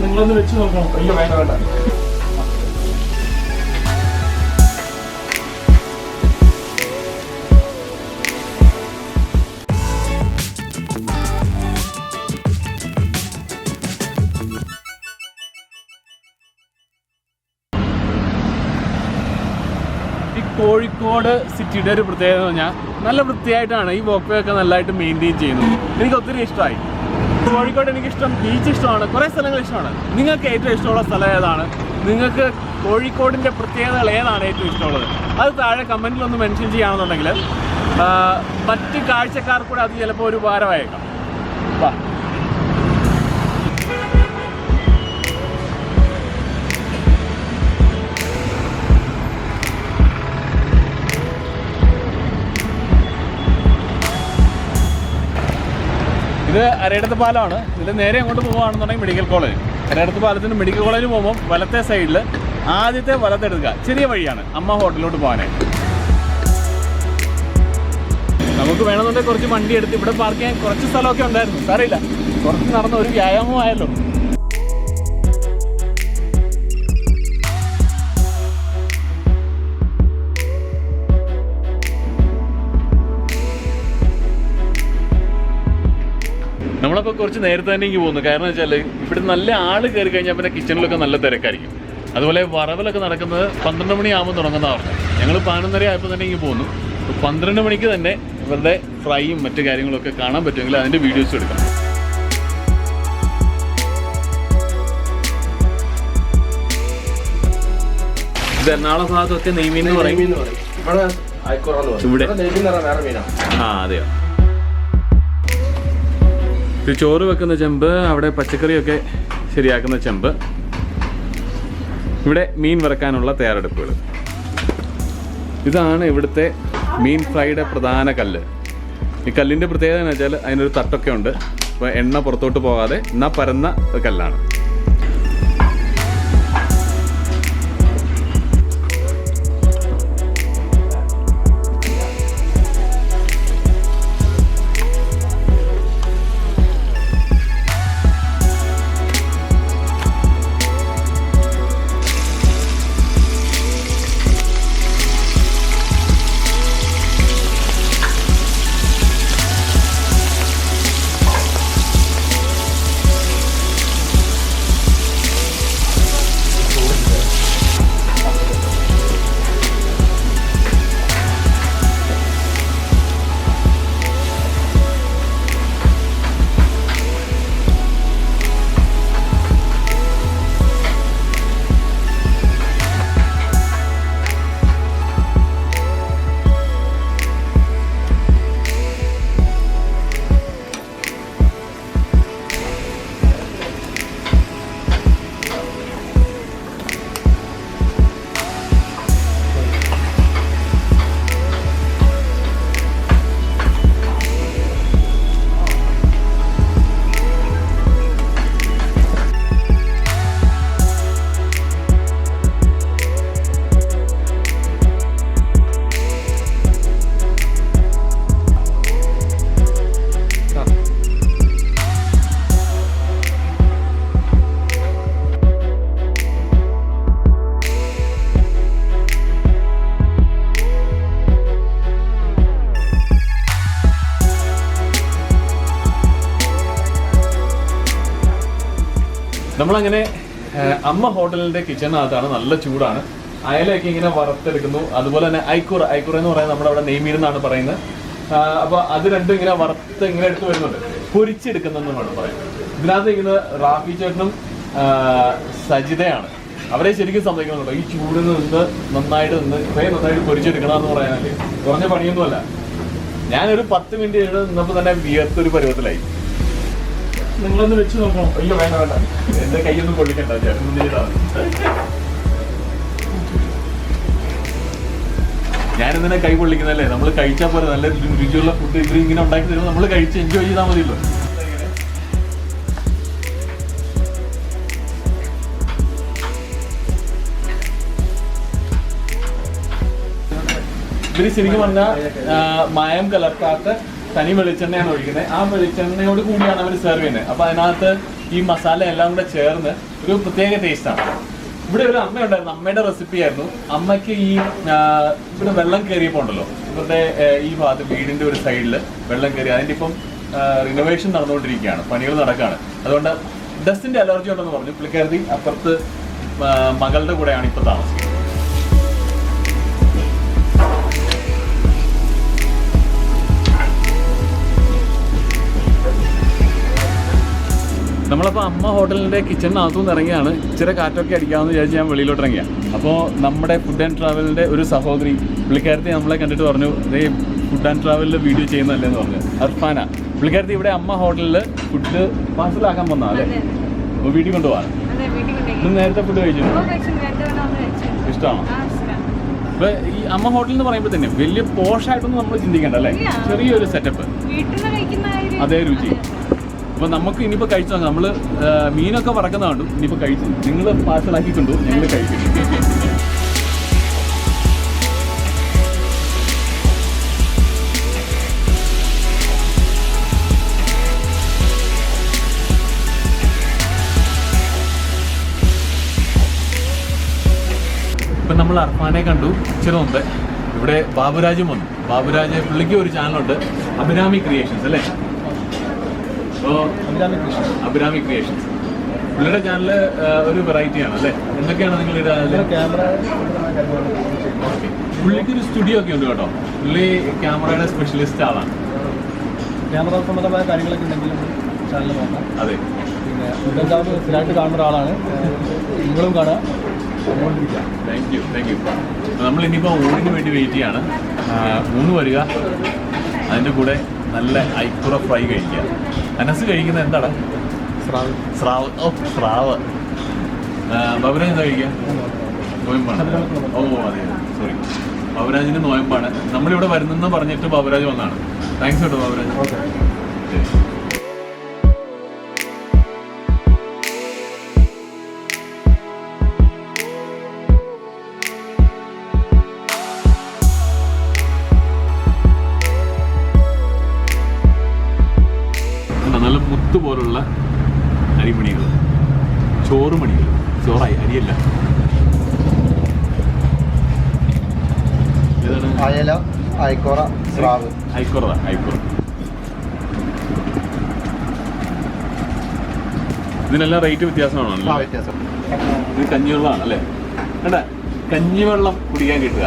നിങ്ങളൊന്ന് വെച്ച് നോക്കണം. അയ്യോ വേണ്ട വേണ്ട. കോഴിക്കോട് സിറ്റിയുടെ ഒരു പ്രത്യേകത എന്ന് പറഞ്ഞാൽ നല്ല വൃത്തിയായിട്ടാണ് ഈ വോക്ക് വേ ഒക്കെ നല്ലതായിട്ട് മെയിൻറ്റെയിൻ ചെയ്യുന്നത്. എനിക്ക് ഒത്തിരി ഇഷ്ടമായി. കോഴിക്കോട് എനിക്കിഷ്ടം, ബീച്ച് ഇഷ്ടമാണ്, കുറേ സ്ഥലങ്ങൾ ഇഷ്ടമാണ്. നിങ്ങൾക്ക് ഏറ്റവും ഇഷ്ടമുള്ള സ്ഥലം ഏതാണ്? നിങ്ങൾക്ക് കോഴിക്കോടിൻ്റെ പ്രത്യേകതകൾ ഏതാണ് ഏറ്റവും ഇഷ്ടമുള്ളത്? അത് താഴെ കമൻറ്റിലൊന്ന് മെൻഷൻ ചെയ്യുകയാണെന്നുണ്ടെങ്കിൽ മറ്റ് കാഴ്ചക്കാർക്കൂടെ അത് ചിലപ്പോൾ ഒരു ഭാരമായേക്കാം. വാ. ഇത് അരയിടത്ത് പാലമാണ്. ഇതിൽ നേരെ അങ്ങോട്ട് പോകുകയാണെന്നുണ്ടെങ്കിൽ മെഡിക്കൽ കോളേജ്. അരയിടത്ത് പാലത്തിന് മെഡിക്കൽ കോളേജിൽ പോകുമ്പോൾ വലത്തെ സൈഡിൽ ആദ്യത്തെ വലത്തെടുക്കുക. ചെറിയ വഴിയാണ് അമ്മ ഹോട്ടലിലോട്ട് പോകാനായിട്ട്. നമുക്ക് വേണമെന്നുണ്ടെങ്കിൽ കുറച്ച് വണ്ടി എടുത്ത് ഇവിടെ പാർക്ക് ചെയ്യാൻ കുറച്ച് സ്ഥലമൊക്കെ ഉണ്ടായിരുന്നു. സാരമില്ല, കുറച്ച് നടന്ന ഒരു വ്യായാമമായല്ലോ. നമ്മളപ്പോൾ കുറച്ച് നേരത്തെ തന്നെ ഇങ്ങ് പോകുന്നു. കാരണം വെച്ചാൽ ഇവിടെ നല്ല ആൾ കയറി കഴിഞ്ഞാൽ പിന്നെ കിച്ചണിലൊക്കെ നല്ല തിരക്കായിരിക്കും. അതുപോലെ വറവലൊക്കെ നടക്കുന്നത് 12 മണിയാകുമ്പോൾ തുടങ്ങുന്ന പറഞ്ഞു. ഞങ്ങൾ 11:30 ആയപ്പോൾ തന്നെ ഇങ്ങ് പോകുന്നു. 12 മണിക്ക് തന്നെ ഇവരുടെ ഫ്രൈയും മറ്റു കാര്യങ്ങളൊക്കെ കാണാൻ പറ്റുമെങ്കിൽ അതിൻ്റെ വീഡിയോസ് എടുക്കാം. ഇത് എറണാകുളം ഭാഗത്തൊക്കെ നെയ്മീൻ എന്ന് പറയും. ഇവിടെ അതെയോ. ചോറ് വെക്കുന്ന ചെമ്പ്, അവിടെ പച്ചക്കറിയൊക്കെ ശരിയാക്കുന്ന ചെമ്പ്, ഇവിടെ മീൻ വറക്കാനുള്ള തയ്യാറെടുപ്പുകൾ. ഇതാണ് ഇവിടുത്തെ മീൻ ഫ്രൈയുടെ പ്രധാന കല്ല്. ഈ കല്ലിൻ്റെ പ്രത്യേകത എന്ന് വെച്ചാൽ അതിനൊരു തട്ടൊക്കെ ഉണ്ട്. അപ്പോൾ എണ്ണ പുറത്തോട്ട് പോകാതെ എന്നാൽ പരന്ന കല്ലാണ്. നമ്മളങ്ങനെ അമ്മ ഹോട്ടലിൻ്റെ കിച്ചണിനകത്താണ്. നല്ല ചൂടാണ്. അയലയൊക്കെ ഇങ്ങനെ വറുത്തെടുക്കുന്നു. അതുപോലെ തന്നെ aykoora എന്ന് പറയുന്നത് നമ്മളവിടെ നെയ്മീൻ എന്നാണ് പറയുന്നത്. അപ്പോൾ അത് രണ്ടും ഇങ്ങനെ വറുത്ത് ഇങ്ങനെ എടുത്ത് വരുന്നുണ്ട്. പൊരിച്ചെടുക്കുന്നതെന്നാണ് പറയുന്നത്. ഇതിനകത്ത് ഇങ്ങനെ റാഫി ചേട്ടനും സജിതയാണ്. അവരെ ശരിക്കും സമ്മതിക്കുന്നുണ്ടോ ഈ ചൂടിൽ നിന്ന് നന്നായിട്ട് ഇത്രയും നന്നായിട്ട് പൊരിച്ചെടുക്കണമെന്ന് പറയാനല്ലേ കുറഞ്ഞ പണിയൊന്നുമല്ല. ഞാനൊരു 10 മിനിറ്റ് നിന്നപ്പോൾ തന്നെ വിയർത്തൊരു പരുവത്തിലായി. നിങ്ങളൊന്ന് വെച്ച് നോക്കണം. അയ്യോ വേണ്ട വേണ്ട, എന്റെ കൈയൊന്നും പൊള്ളിക്കണ്ട, ചേട്ടൻ ചെയ്താണ്. ഞാനിതിനെ കൈ പൊള്ളിക്കുന്നല്ലേ. നമ്മൾ കഴിച്ചാൽ പോലെ നല്ല രുചിയുള്ള ഫുഡ് ഇവർ ഇങ്ങനെ ഉണ്ടാക്കി തരുമ്പോൾ നമ്മൾ കഴിച്ച് എൻജോയ് ചെയ്താൽ മതിയല്ലോ. ഇവര് ശരിക്കും പറഞ്ഞാൽ മായം കലർത്താത്ത തനി വെളിച്ചെണ്ണയാണ് ഒഴിക്കുന്നത്. ആ വെളിച്ചെണ്ണയോട് കൂടിയാണ് അവർ സെർവ് ചെയ്യുന്നത്. അപ്പോൾ അതിനകത്ത് ഈ മസാല എല്ലാം കൂടെ ചേർന്ന് ഒരു പ്രത്യേക ടേസ്റ്റാണ്. ഇവിടെ ഒരു അമ്മയുണ്ടായിരുന്നു, അമ്മയുടെ റെസിപ്പി ആയിരുന്നു. അമ്മയ്ക്ക് ഈ ഇവിടെ വെള്ളം കയറിയപ്പോൾ ഉണ്ടല്ലോ, ഇവരുടെ ഈ ഭാഗത്ത് വീടിൻ്റെ ഒരു സൈഡിൽ വെള്ളം കയറി, അതിൻ്റെ ഇപ്പം റിനോവേഷൻ നടന്നുകൊണ്ടിരിക്കുകയാണ്, പണികൾ നടക്കുകയാണ്. അതുകൊണ്ട് ഡസ്റ്റിൻ്റെ അലർജി ഉണ്ടെന്ന് പറഞ്ഞു. പുള്ളിക്കാരത്തി അപ്പുറത്ത് മകളുടെ കൂടെയാണ് ഇപ്പോൾ താമസിക്കുന്നത്. നമ്മളപ്പോൾ അമ്മ ഹോട്ടലിൻ്റെ കിച്ചണിനകത്തുനിന്ന് ഇറങ്ങിയാണ്. ഇച്ചിരി കാറ്റൊക്കെ അടിക്കാമെന്ന് വിചാരിച്ച് ഞാൻ വെളിയിലോട്ട് ഇറങ്ങിയ. അപ്പോൾ നമ്മുടെ ഫുഡ് ആൻഡ് ട്രാവലിൻ്റെ ഒരു സഹോദരി പുള്ളിക്കാരത്തി നമ്മളെ കണ്ടിട്ട് പറഞ്ഞു, ഇതേ ഫുഡ് ആൻഡ് ട്രാവലിൽ വീഡിയോ ചെയ്യുന്നതല്ലേന്ന് പറഞ്ഞു. അർഫാന പുള്ളിക്കാരത്തി ഇവിടെ അമ്മ ഹോട്ടലിൽ ഫുഡ് പാർസലാക്കാൻ വന്നാൽ അല്ലേ, അപ്പോൾ വീട്ടിൽ കൊണ്ടുപോകാൻ. നേരത്തെ ഫുഡ് കഴിച്ചിട്ടുണ്ടോ? ഇഷ്ടമാണോ? അപ്പോൾ ഈ അമ്മ ഹോട്ടൽ എന്ന് പറയുമ്പോൾ തന്നെ വലിയ പോഷായിട്ടൊന്നും നമ്മൾ ചിന്തിക്കേണ്ട അല്ലേ, ചെറിയൊരു സെറ്റപ്പ്, അതേ രുചി. അപ്പോൾ നമുക്ക് ഇനിയിപ്പോൾ കഴിച്ചു നോക്കാം. നമ്മൾ മീനൊക്കെ വറക്കുന്ന കണ്ടു, ഇനിയിപ്പോൾ കഴിച്ചു. നിങ്ങൾ പാർസലാക്കിക്കൊണ്ടു, ഞങ്ങൾ കഴിക്കും. ഇപ്പം നമ്മൾ അർഫാനെ കണ്ടു. ഇച്ചിരി മുമ്പ് ഇവിടെ ബാബുരാജും വന്നു. ബാബുരാജ് പുള്ളിക്ക് ഒരു ചാനലുണ്ട്, അഭിരാമി ക്രിയേഷൻസ് അല്ലേ? അഭിരാമി ക്രിയേഷൻസ് പുള്ളിയുടെ ചാനല് ഒരു വെറൈറ്റിയാണ് അല്ലേ? എന്തൊക്കെയാണ് നിങ്ങളുടെ ക്യാമറ? പുള്ളിക്കൊരു സ്റ്റുഡിയോ ഒക്കെ ഉണ്ട് കേട്ടോ. പുള്ളി ക്യാമറയുടെ സ്പെഷ്യലിസ്റ്റ് ആളാണ്. ക്യാമറ സംബന്ധമായ കാര്യങ്ങളൊക്കെ ഉണ്ടെങ്കിലും ചാനൽ നോക്കാം. അതെ, പിന്നെ സ്ഥിരമായിട്ട് കാണുന്ന ഒരാളാണ്, നിങ്ങളും കാണാം. Thank you. നമ്മൾ ഇനിയിപ്പോൾ ഊണിന് വേണ്ടി വെയിറ്റ് ചെയ്യാണ്. ഊണ് വരിക, അതിൻ്റെ കൂടെ നല്ല ഐക്കുറ ഫ്രൈ കഴിക്കുക. അനസ് കഴിക്കുന്നത് എന്താണ്? സ്രാവ്. ഓ, സ്രാവ്. ബബുരാജ് എന്താ കഴിക്കുക? നോയമ്പാണ്. ഓ അതെ, സോറി, ബബുരാജിന് നോയമ്പാണ്. നമ്മളിവിടെ വരുന്നെന്ന് പറഞ്ഞിട്ട് ബബുരാജ് വന്നാണ്. താങ്ക്സ് കേട്ടോ ബബുരാജ്. ഓക്കെ. നല്ല മുത്ത് പോലുള്ള അരിമണികൾ, ചോറുമണികൾ. ചോറായി, അരിയല്ല. ഏതാണ്? അയല, aykoora, സ്രാവ്. aykoora. ഇതിനെല്ലാം റേറ്റ് വ്യത്യാസമാണല്ലോ. ഇത് കഞ്ഞിവെള്ളമാണ് അല്ലേ? കേട്ടാ, കഞ്ഞിവെള്ളം കുടിക്കാൻ കിട്ടുക.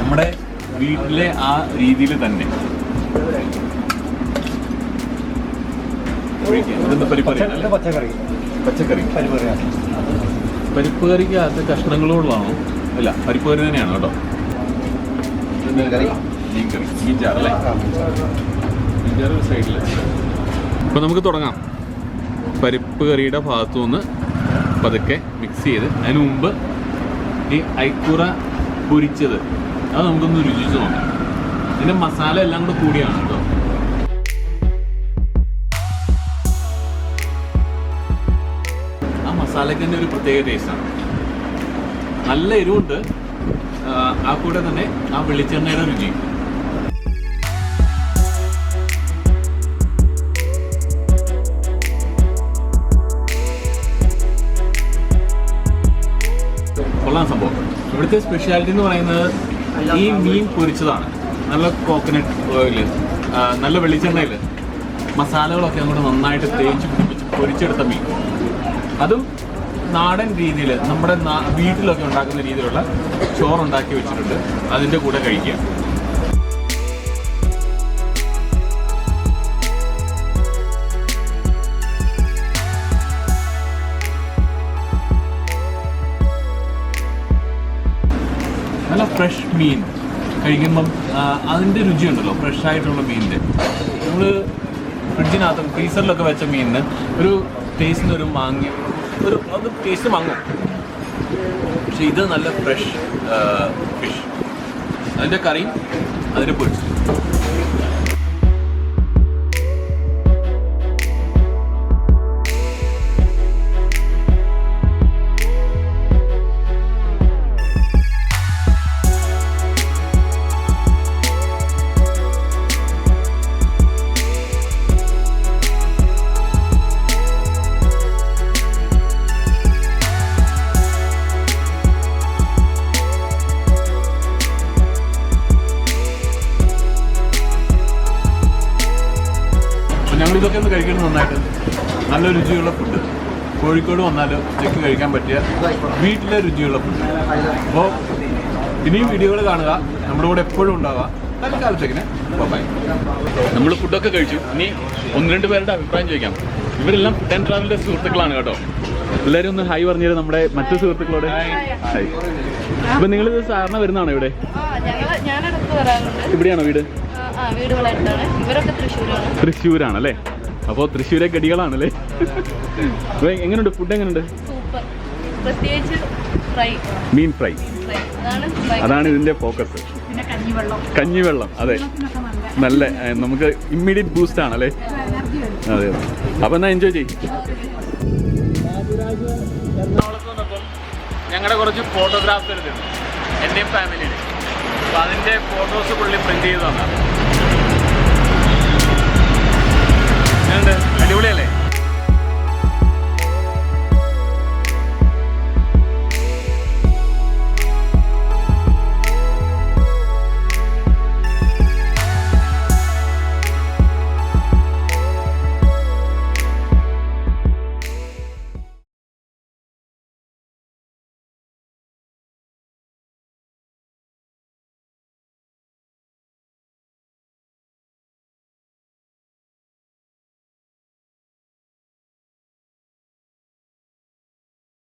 നമ്മുടെ വീട്ടിലെ ആ രീതിയിൽ തന്നെ. പച്ചക്കറി പരിപ്പ് കറിക്കകത്ത് കഷ്ണങ്ങളോടുള്ളതാണോ? അല്ല, പരിപ്പ് കറി തന്നെയാണ് കേട്ടോ. മീൻചാറല്ലേ? മീൻചാറ് ഒരു സൈഡിൽ. അപ്പോൾ നമുക്ക് തുടങ്ങാം. പരിപ്പ് കറിയുടെ ഭാഗത്തു നിന്ന് പതുക്കെ മിക്സ് ചെയ്ത്, അതിന് മുമ്പ് ഈ aykoora പൊരിച്ചത് അത് നമുക്കൊന്ന് രുചിച്ച് നോക്കാം. ഇതിൻ്റെ മസാല എല്ലാം കൂടെ കൂടിയാണ് കേട്ടോ. ആ മസാലയ്ക്ക് തന്നെ ഒരു പ്രത്യേക ടേസ്റ്റാണ്. നല്ല എരിവുണ്ട്, ആ കൂടെ തന്നെ ആ വെളിച്ചെണ്ണയുടെ രുചി. കൊള്ളാൻ സംഭവം. ഇവിടുത്തെ സ്പെഷ്യാലിറ്റി എന്ന് പറയുന്നത് ഈ മീൻ പൊരിച്ചതാണ്. നല്ല കോക്കനട്ട് ഓയിൽ, നല്ല വെളിച്ചെണ്ണയിൽ മസാലകളൊക്കെ അങ്ങോട്ട് നന്നായിട്ട് തേച്ച് പിടിപ്പിച്ച് പൊരിച്ചെടുത്ത മീൻ. അതും നാടൻ രീതിയിൽ നമ്മുടെ വീട്ടിലൊക്കെ ഉണ്ടാക്കുന്ന രീതിയിലുള്ള ചോറുണ്ടാക്കി വെച്ചിട്ടുണ്ട്, അതിൻ്റെ കൂടെ കഴിക്കുക. നല്ല ഫ്രഷ് മീൻ കഴിക്കുമ്പം അതിൻ്റെ രുചിയുണ്ടല്ലോ, ഫ്രഷായിട്ടുള്ള മീനിൻ്റെ. നമ്മൾ ഫ്രിഡ്ജിനകത്ത് ഫ്രീസറിലൊക്കെ വെച്ച മീനിന് ഒരു ടേസ്റ്റിന് ഒരു അത് ടേസ്റ്റ് വാങ്ങും. പക്ഷെ ഇത് നല്ല ഫ്രഷ് ഫിഷ്, അതിൻ്റെ കറിയും അതിൻ്റെ പൊരിച്ചു. ഞങ്ങളിതൊക്കെ ഒന്ന് കഴിക്കുന്നത് നന്നായിട്ട്. നല്ല രുചിയുള്ള ഫുഡ്. കോഴിക്കോട് വന്നാൽ ഉച്ചയ്ക്ക് കഴിക്കാൻ പറ്റിയ വീട്ടിലെ രുചിയുള്ള ഫുഡ്. അപ്പോൾ ഇനിയും വീഡിയോകൾ കാണുക, നമ്മുടെ കൂടെ എപ്പോഴും ഉണ്ടാവുക. തൽക്കാലത്തേക്കിന് ബൈ. നമ്മൾ ഫുഡൊക്കെ കഴിച്ചു. ഇനി 1-2 പേരുടെ അഭിപ്രായം ചോദിക്കാം. ഇവരെല്ലാം ഫുഡ് ആൻഡ് ട്രാവലിൻ്റെ സുഹൃത്തുക്കളാണ് കേട്ടോ. എല്ലാവരും ഒന്ന് ഹായ് പറഞ്ഞത് നമ്മുടെ മറ്റു സുഹൃത്തുക്കളോട്. ഹായ്. അപ്പം നിങ്ങളിത് സാധാരണ വരുന്നതാണോ ഇവിടെ? ഇവിടെയാണോ വീട്? തൃശ്ശൂരാണല്ലേ? അപ്പോൾ തൃശ്ശൂരെ ഗടികളാണല്ലേ? അപ്പോൾ എങ്ങനെയുണ്ട് ഫുഡ്? എങ്ങനെയുണ്ട്? മീൻ ഫ്രൈ അതാണ് ഇതിൻ്റെ ഫോക്കസ്. കഞ്ഞിവെള്ളം, അതെ, നല്ല നമുക്ക് ഇമ്മീഡിയറ്റ് ബൂസ്റ്റ് ആണല്ലേ? അതെ. അപ്പോൾ എന്നാൽ എൻജോയ് ചെയ്യും. എറണാകുളത്ത് വന്നപ്പം ഞങ്ങളുടെ കുറച്ച് ഫോട്ടോഗ്രാഫ്സ് എടുത്തിരുന്നു, എൻ്റെയും ഫാമിലിയുടെ. അപ്പോൾ അതിൻ്റെ ഫോട്ടോസ് പുള്ളി പ്രിന്റ് ചെയ്ത് തന്നാണ്.